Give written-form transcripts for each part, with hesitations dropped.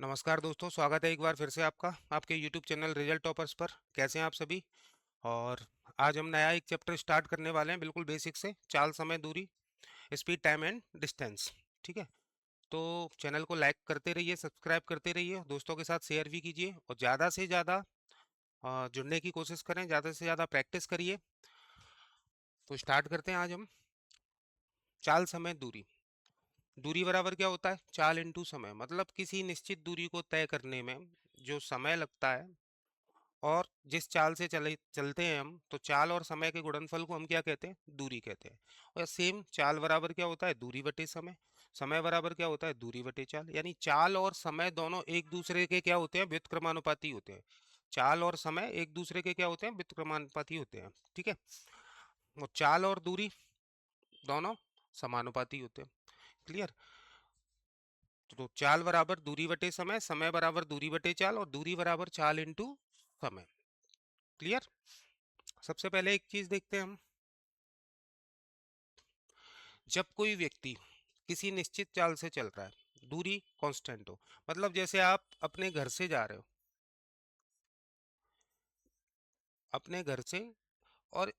नमस्कार दोस्तों, स्वागत है एक बार फिर से आपका आपके YouTube चैनल रिजल्ट टॉपर्स पर। कैसे हैं आप सभी? और आज हम नया एक चैप्टर स्टार्ट करने वाले हैं, बिल्कुल बेसिक से। चाल, समय, दूरी, स्पीड, टाइम एंड डिस्टेंस। ठीक है, तो चैनल को लाइक करते रहिए, सब्सक्राइब करते रहिए, दोस्तों के साथ शेयर भी कीजिए और ज़्यादा से ज़्यादा जुड़ने की कोशिश करें, ज़्यादा से ज़्यादा प्रैक्टिस करिए। तो स्टार्ट करते हैं आज हम। चाल, समय, दूरी। दूरी बराबर क्या होता है? चाल इंटू समय। मतलब किसी निश्चित दूरी को तय करने में जो समय लगता है और जिस चाल से चलते हैं हम, तो चाल और समय के गुणनफल को हम क्या कहते हैं? दूरी कहते हैं। और सेम चाल बराबर क्या होता है? दूरी बटे समय। समय बराबर क्या होता है? दूरी बटे चाल। यानी चाल और समय दोनों एक दूसरे के क्या होते हैं? व्युत्क्रमानुपाती होते हैं। चाल और समय एक दूसरे के क्या होते हैं? व्युत्क्रमानुपाती होते हैं। ठीक है, और चाल और दूरी दोनों समानुपाती होते हैं। क्लियर? तो चाल बराबर दूरी बटे समय, समय बराबर दूरी बटे चाल और दूरी बराबर चाल इंटू समय। क्लियर? सबसे पहले एक चीज देखते हैं हम। जब कोई व्यक्ति किसी निश्चित चाल से चल रहा है, दूरी कांस्टेंट हो, मतलब जैसे आप अपने घर से जा रहे हो, अपने घर से और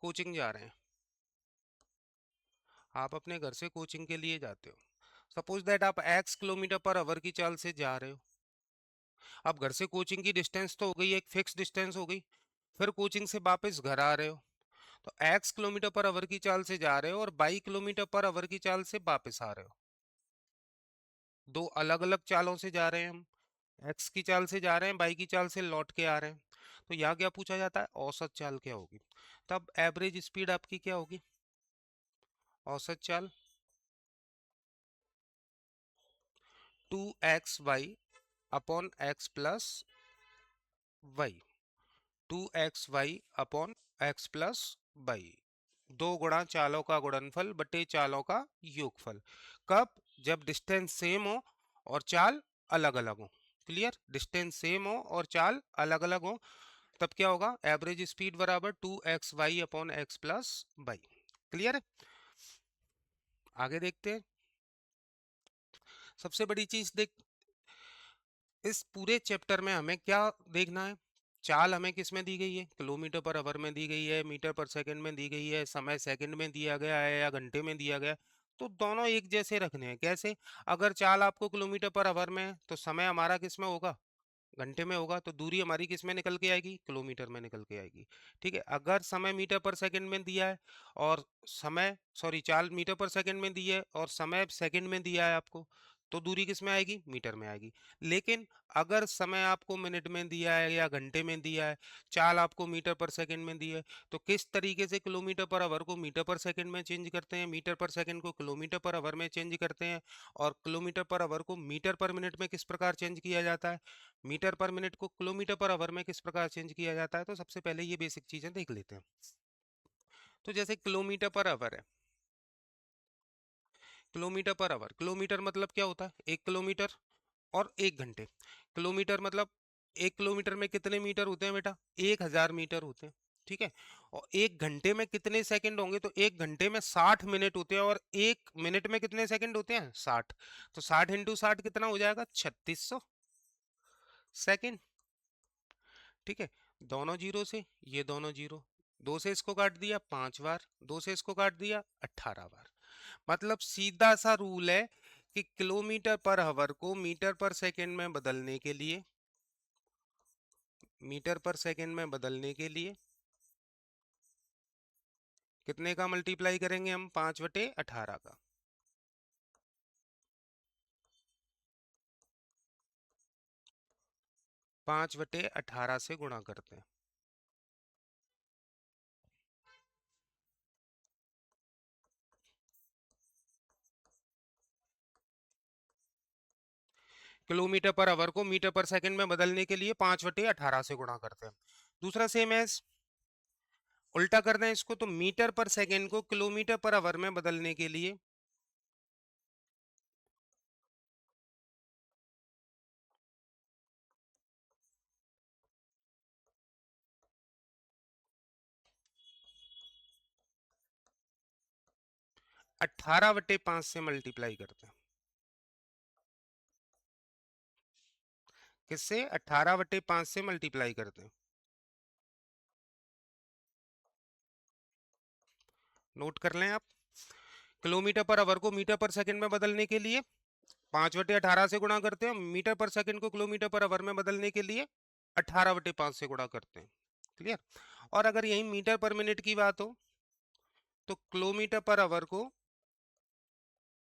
कोचिंग जा रहे हैं। आप अपने घर से कोचिंग के लिए जाते हो। सपोज दैट आप x किलोमीटर पर आवर की चाल से जा रहे हो। अब घर से कोचिंग की डिस्टेंस तो हो गई, एक फिक्स डिस्टेंस हो गई। फिर कोचिंग से वापस घर आ रहे हो, तो x किलोमीटर पर आवर की चाल से जा रहे हो और 22 किलोमीटर पर आवर की चाल से वापस आ रहे हो। दो अलग अलग चालों से जा रहे हैं हम। एक्स की चाल से जा रहे हैं, बाई की चाल से लौट के आ रहे हैं। तो यहाँ क्या पूछा जाता है? औसत चाल क्या होगी? तब एवरेज स्पीड आपकी क्या होगी? औसत चाल 2xy upon x plus y. 2xy upon x plus y. दो गुणा चालों का गुणनफल बटे चालों का योगफल। कब? जब डिस्टेंस सेम हो और चाल अलग अलग हो। क्लियर? डिस्टेंस सेम हो और चाल अलग अलग हो, तब क्या होगा? एवरेज स्पीड बराबर 2xy upon x plus y. Clear है? आगे देखते हैं। सबसे बड़ी चीज देख, इस पूरे चैप्टर में हमें क्या देखना है? चाल हमें किस में दी गई है? किलोमीटर पर आवर में दी गई है, मीटर पर सेकंड में दी गई है, समय सेकंड में दिया गया है या घंटे में दिया गया है। तो दोनों एक जैसे रखने हैं। कैसे? अगर चाल आपको किलोमीटर पर आवर में है, तो समय हमारा किस में होगा? घंटे में होगा। तो दूरी हमारी किस में निकल के आएगी? किलोमीटर में निकल के आएगी। ठीक है, अगर समय मीटर पर सेकंड में दिया है और समय सॉरी चाल मीटर पर सेकंड में दी है और समय सेकंड में दिया है आपको, तो दूरी किस में आएगी? मीटर में आएगी। लेकिन अगर समय आपको मिनट में दिया है या घंटे में दिया है, चाल आपको मीटर पर सेकंड में दी है, तो किस तरीके से किलोमीटर पर आवर को मीटर पर सेकंड में चेंज करते हैं, मीटर पर सेकंड को किलोमीटर पर आवर में चेंज करते हैं, और किलोमीटर पर आवर को मीटर पर मिनट में किस प्रकार चेंज किया जाता है, मीटर पर मिनट को किलोमीटर पर आवर में किस प्रकार चेंज किया जाता है। तो सबसे पहले ये बेसिक चीजें देख लेते हैं। तो जैसे किलोमीटर पर आवर है, किलोमीटर पर आवर, किलोमीटर मतलब क्या होता है? 1 किलोमीटर और 1 घंटे। किलोमीटर मतलब 1 किलोमीटर में कितने मीटर होते हैं बेटा? 1000 मीटर होते हैं। ठीक है, और 1 घंटे में कितने सेकंड होंगे? तो 1 घंटे में 60 मिनट होते हैं और 1 मिनट में कितने सेकंड होते हैं? 60। तो 60 × 60 कितना हो जाएगा? 3600 सेकंड। ठीक है, दोनों जीरो से ये दोनों जीरो, दो से इसको काट दिया 5 बार, दो से इसको काट दिया 18 बार। मतलब सीधा सा रूल है कि किलोमीटर पर आवर को मीटर पर सेकंड में बदलने के लिए, मीटर पर सेकंड में बदलने के लिए कितने का मल्टीप्लाई करेंगे हम? 5/18 का। 5/18 से गुणा करते हैं। किलोमीटर पर आवर को मीटर पर सेकंड में बदलने के लिए 5/18 से गुणा करते हैं। दूसरा सेम है, उल्टा कर दें इसको, तो मीटर पर सेकंड को किलोमीटर पर आवर में बदलने के लिए 18/5 से मल्टीप्लाई करते हैं। किससे? 18/5 से मल्टीप्लाई करते हैं। नोट कर लें आप। किलोमीटर पर आवर को मीटर पर सेकंड में बदलने के लिए 5/18 से गुणा करते हैं। मीटर पर सेकंड को किलोमीटर पर आवर में बदलने के लिए 18/5 से गुणा करते हैं। क्लियर? और अगर यही मीटर पर मिनट की बात हो तो किलोमीटर पर आवर को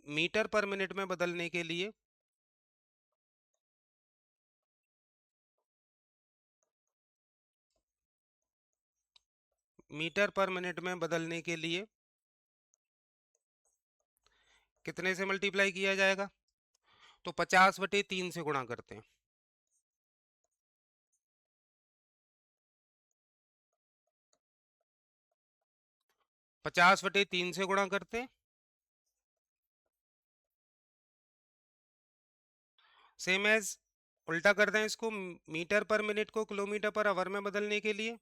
मीटर पर मिनट में बदलने के लिए मीटर पर मिनट में बदलने के लिए कितने से मल्टीप्लाई किया जाएगा? तो 50/3 से गुणा करते हैं। 50/3 से गुणा करते हैं। सेम एज उल्टा कर दें इसको, मीटर पर मिनट को किलोमीटर पर आवर में बदलने के लिए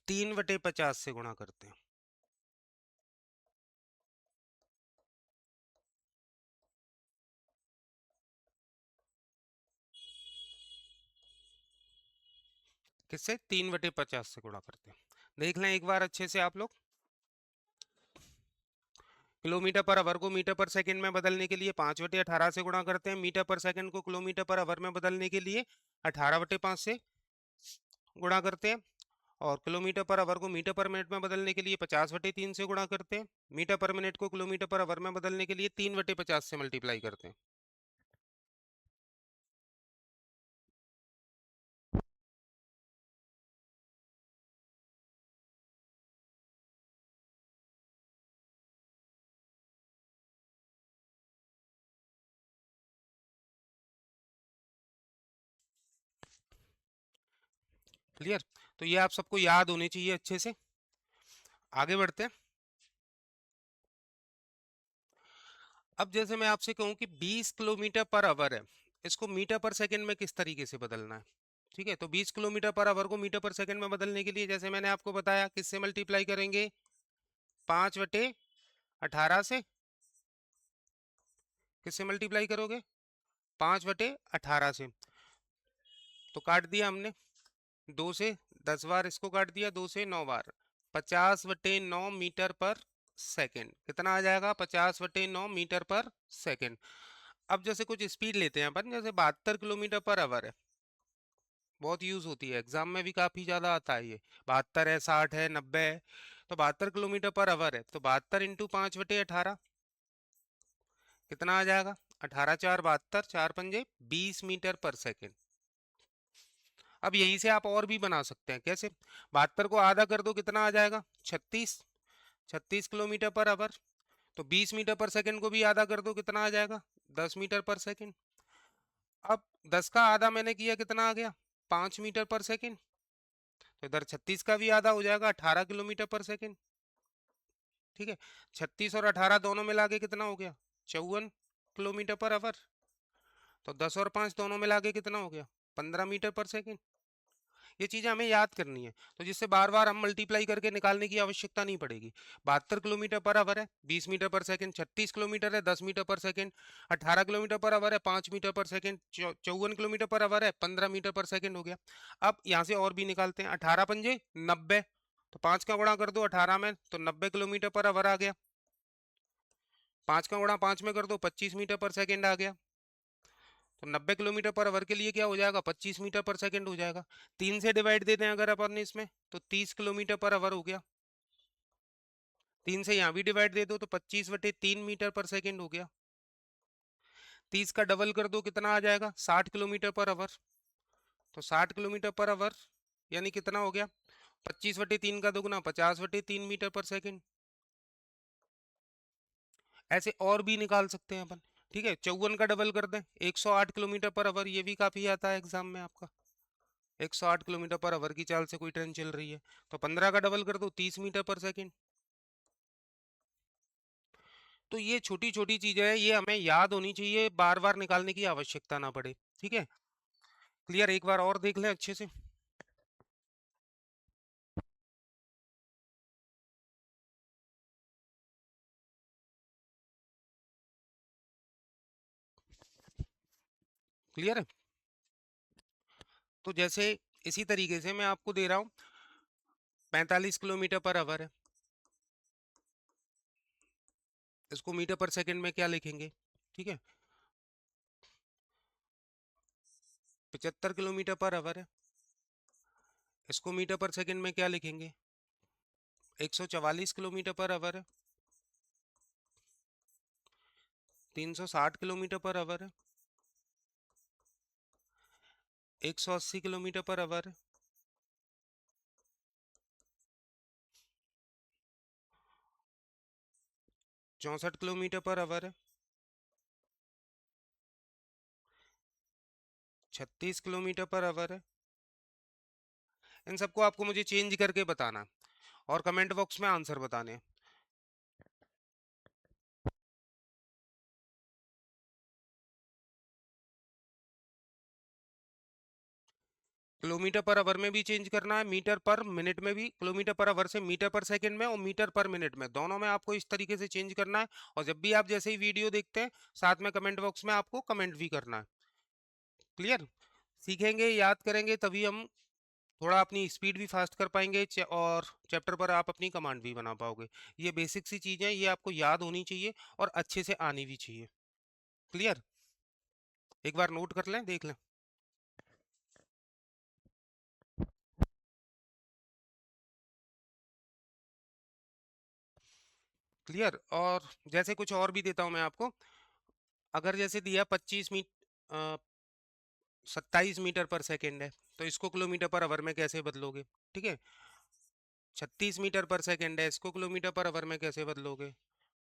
3/50 से गुणा करते हैं। किससे? 3/50 से गुणा करते हैं। देख लें एक बार अच्छे से आप लोग। किलोमीटर पर आवर को मीटर पर सेकंड में बदलने के लिए 5/18 से गुणा करते हैं। मीटर पर सेकंड को किलोमीटर पर आवर में बदलने के लिए 18/5 से गुणा करते हैं। और किलोमीटर पर आवर को मीटर पर मिनट में बदलने के लिए 50/3 से गुणा करते हैं। मीटर पर मिनट को किलोमीटर पर आवर में बदलने के लिए 3/50 से मल्टीप्लाई करते हैं। क्लियर? तो ये आप सबको याद होनी चाहिए अच्छे से। आगे बढ़ते हैं। अब जैसे मैं आपसे कहूं कि 20 किलोमीटर पर आवर है, इसको मीटर पर सेकंड में किस तरीके से बदलना है? ठीक है, तो 20 किलोमीटर पर आवर को मीटर पर सेकंड में बदलने के लिए जैसे मैंने आपको बताया किससे मल्टीप्लाई करेंगे? 5/18 से। किससे मल्टीप्लाई करोगे? 5/18 से। तो काट दिया हमने, 2 से 10 बार इसको काट दिया, 2 से 9 बार। 50/9 मीटर पर सेकंड कितना आ जाएगा? 50/9 मीटर पर सेकंड। अब जैसे कुछ स्पीड लेते हैं अपन, जैसे 72 किलोमीटर पर आवर है, बहुत यूज होती है, एग्जाम में भी काफी ज्यादा आता है ये। 72 है, 60 है, 90 है। तो 72 किलोमीटर पर आवर है, तो 72 × 5/18 कितना आ जाएगा? 18×4 = 72, 4×5 = 20 मीटर पर सेकंड। अब यहीं से आप और भी बना सकते हैं। कैसे? 72 को आधा कर दो, कितना आ जाएगा? 36। 36 किलोमीटर पर आवर। तो 20 मीटर पर सेकंड को भी आधा कर दो, कितना आ जाएगा? 10 मीटर पर सेकंड। अब 10 का आधा मैंने किया, कितना आ गया? 5 मीटर पर सेकंड। तो इधर 36 का भी आधा हो जाएगा, 18 किलोमीटर पर सेकंड। ठीक है, 36 और 18 दोनों मिला के कितना हो गया? 54 किलोमीटर पर आवर। तो 10 और 5 दोनों मिला के कितना हो गया? 15 मीटर पर सेकंड। ये चीजें हमें याद करनी है, तो जिससे बार बार हम मल्टीप्लाई करके निकालने की आवश्यकता नहीं पड़ेगी। 72 किलोमीटर पर आवर है, 20 मीटर पर सेकंड। 36 किलोमीटर है, 10 मीटर पर सेकंड। 18 किलोमीटर पर आवर है, 5 मीटर पर सेकंड। 54 किलोमीटर पर आवर है, 15 मीटर पर सेकंड हो गया। अब यहाँ से और भी निकालते हैं। 18×5 = 90। तो 5 का गुणा कर दो 18 में, तो 90 किलोमीटर पर आवर आ गया। 5 का गुणा 5 में कर दो, 25 मीटर पर सेकंड आ गया। तो 90 किलोमीटर पर आवर के लिए क्या हो जाएगा? 25 मीटर पर सेकंड हो जाएगा। 3 से डिवाइड दे दें अगर अपन इसमें, तो 30 किलोमीटर पर आवर हो गया। 3 से यहाँ भी डिवाइड दे दो, तो 25/3 मीटर पर सेकंड हो गया। 30 का डबल कर दो, कितना आ जाएगा? 60 किलोमीटर पर आवर। तो 60 किलोमीटर पर आवर यानी कितना हो गया? 25/3 का दोगुना, 50/3 मीटर पर सेकंड। ऐसे और भी निकाल सकते हैं अपन। ठीक है, 54 का डबल कर दें, 108 किलोमीटर पर आवर। ये भी काफी आता है एग्जाम में आपका। 108 किलोमीटर पर आवर की चाल से कोई ट्रेन चल रही है, तो 15 का डबल कर दो, 30 मीटर पर सेकंड। तो ये छोटी छोटी चीजें हैं, ये हमें याद होनी चाहिए, बार बार निकालने की आवश्यकता ना पड़े। ठीक है, क्लियर? एक बार और देख लें अच्छे से। क्लियर है? तो जैसे इसी तरीके से मैं आपको दे रहा हूँ 45 किलोमीटर पर आवर है, इसको मीटर पर सेकंड में क्या लिखेंगे? ठीक है, 75 किलोमीटर पर आवर है, इसको मीटर पर सेकंड में क्या लिखेंगे? 144 किलोमीटर पर आवर है, 360 किलोमीटर पर आवर है, 180 किलोमीटर पर आवर है, 64 किलोमीटर पर आवर है, 36 किलोमीटर पर आवर है। इन सबको आपको मुझे चेंज करके बताना है और कमेंट बॉक्स में आंसर बताने हैं। किलोमीटर पर आवर में भी चेंज करना है, मीटर पर मिनट में भी, किलोमीटर पर आवर से मीटर पर सेकंड में और मीटर पर मिनट में, दोनों में आपको इस तरीके से चेंज करना है। और जब भी आप जैसे ही वीडियो देखते हैं, साथ में कमेंट बॉक्स में आपको कमेंट भी करना है। क्लियर? सीखेंगे, याद करेंगे, तभी हम थोड़ा अपनी स्पीड भी फास्ट कर पाएंगे, और चैप्टर पर आप अपनी कमांड भी बना पाओगे। ये बेसिक सी चीजें, ये आपको याद होनी चाहिए और अच्छे से आनी भी चाहिए। क्लियर? एक बार नोट कर लें, देख लें। क्लियर? और जैसे कुछ और भी देता हूं मैं आपको। अगर जैसे दिया 27 मीटर पर सेकेंड है, तो इसको किलोमीटर पर आवर में कैसे बदलोगे? ठीक है, 36 मीटर पर सेकेंड है, इसको किलोमीटर पर आवर में कैसे बदलोगे?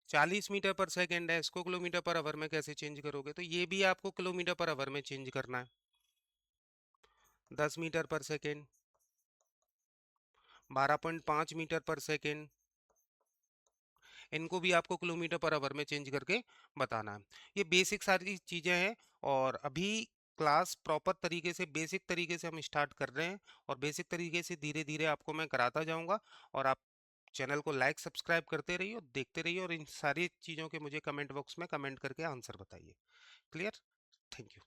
40 मीटर पर सेकेंड है, इसको किलोमीटर पर आवर में कैसे चेंज करोगे? तो ये भी आपको किलोमीटर पर आवर में चेंज करना है। 10 मीटर पर सेकेंड, 12.5 मीटर पर सेकेंड, इनको भी आपको किलोमीटर पर आवर में चेंज करके बताना है। ये बेसिक सारी चीजें हैं, और अभी क्लास प्रॉपर तरीके से, बेसिक तरीके से हम स्टार्ट कर रहे हैं, और बेसिक तरीके से धीरे धीरे आपको मैं कराता जाऊंगा। और आप चैनल को लाइक सब्सक्राइब करते रहिए और देखते रहिए, और इन सारी चीज़ों के मुझे कमेंट बॉक्स में कमेंट करके आंसर बताइए। क्लियर? Thank you.